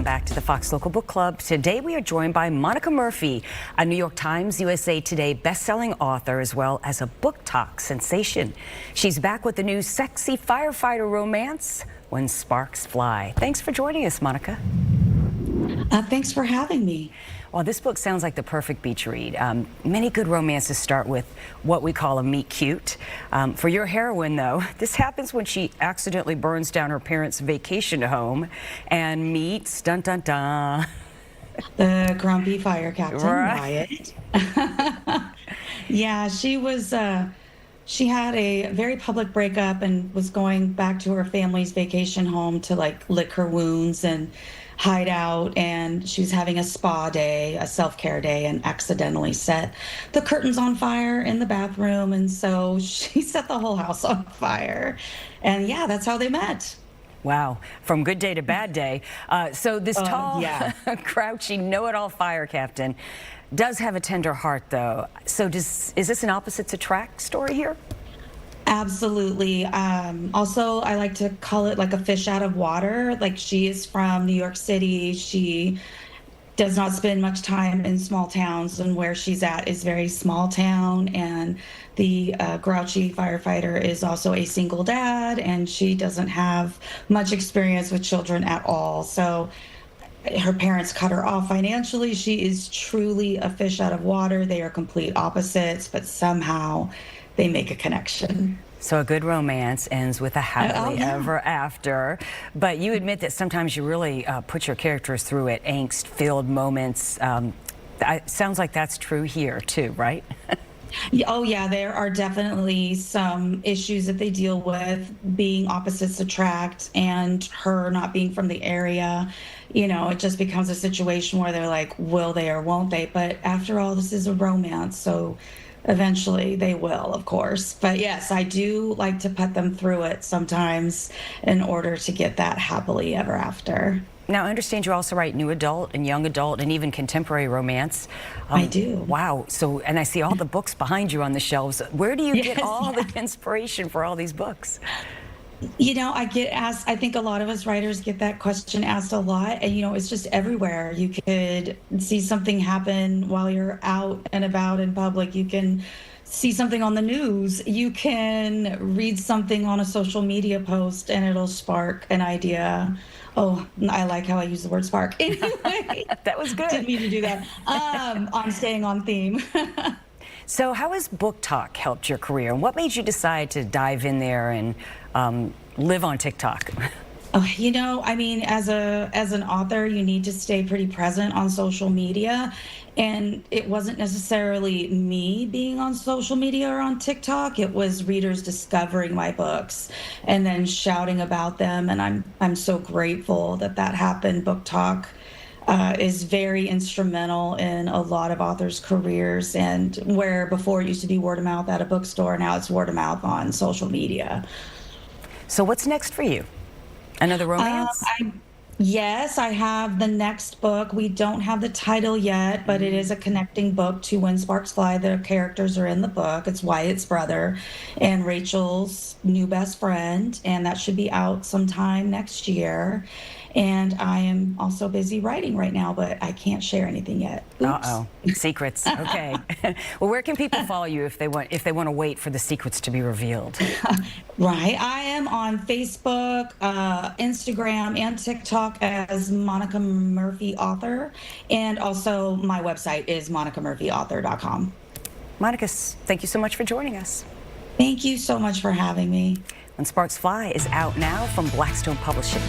back to the Fox Local Book Club. Today we are joined by Monica Murphy, a New York Times, USA Today best-selling author, as well as a book talk sensation. She's back with the new sexy firefighter romance, When Sparks Fly. Thanks for joining us, Monica. Thanks for having me. Well, this book sounds like the perfect beach read. Many good romances start with what we call a meet cute. For your heroine, though, this happens when she accidentally burns down her parents' vacation home and meets, dun dun dun, The grumpy fire captain, right. Wyatt. Yeah, she had a very public breakup and was going back to her family's vacation home to like lick her wounds and hide out, and she was having a spa day, a self-care day, and accidentally set the curtains on fire in the bathroom, and so she set the whole house on fire. And yeah, that's how they met. Wow, from good day to bad day. So this tall, yeah. grouchy, know-it-all fire captain does have a tender heart, though. So is this an opposites attract story here? Absolutely. Also, I like to call it like a fish out of water. Like, she is from New York City. She does not spend much time in small towns, and where she's at is very small town. And the grouchy firefighter is also a single dad, and she doesn't have much experience with children at all. So her parents cut her off financially. She is truly a fish out of water. They are complete opposites, but somehow they make a connection. So a good romance ends with a happily ever after. But you admit that sometimes you really put your characters through it, angst-filled moments. Sounds like that's true here too, right? Oh yeah, there are definitely some issues that they deal with, being opposites attract and her not being from the area. You know, it just becomes a situation where they're like, will they or won't they? But after all, this is a romance, so eventually they will, of course. But yes, I do like to put them through it sometimes in order to get that happily ever after. Now, I understand you also write new adult and young adult and even contemporary romance. I do. Wow. So, and I see all the books behind you on the shelves. Where do you get all the inspiration for all these books? You know, I get asked, I think a lot of us writers get that question asked a lot, and you know, it's just everywhere. You could see something happen while you're out and about in public. You can see something on the news. You can read something on a social media post and it'll spark an idea. Oh, I like how I use the word spark. Anyway, that was good. Didn't mean to do that. I'm staying on theme. So how has book talk helped your career? And what made you decide to dive in there and live on TikTok? Oh, you know, I mean, as an author, you need to stay pretty present on social media. And it wasn't necessarily me being on social media or on TikTok. It was readers discovering my books and then shouting about them. And I'm so grateful that that happened. Book talk is very instrumental in a lot of authors' careers, and where before it used to be word of mouth at a bookstore, now it's word of mouth on social media. So what's next for you? Another romance? Yes, I have the next book. We don't have the title yet, but it is a connecting book to When Sparks Fly. The characters are in the book. It's Wyatt's brother and Rachel's new best friend, and that should be out sometime next year. And I am also busy writing right now, but I can't share anything yet. Oops. Uh-oh, secrets. Okay. Well, where can people follow you if they want to wait for the secrets to be revealed? Right. I am on Facebook, Instagram, and TikTok as Monica Murphy Author, and also my website is monicamurphyauthor.com. Monica, thank you so much for joining us. Thank you so much for having me. When Sparks Fly is out now from Blackstone Publishing.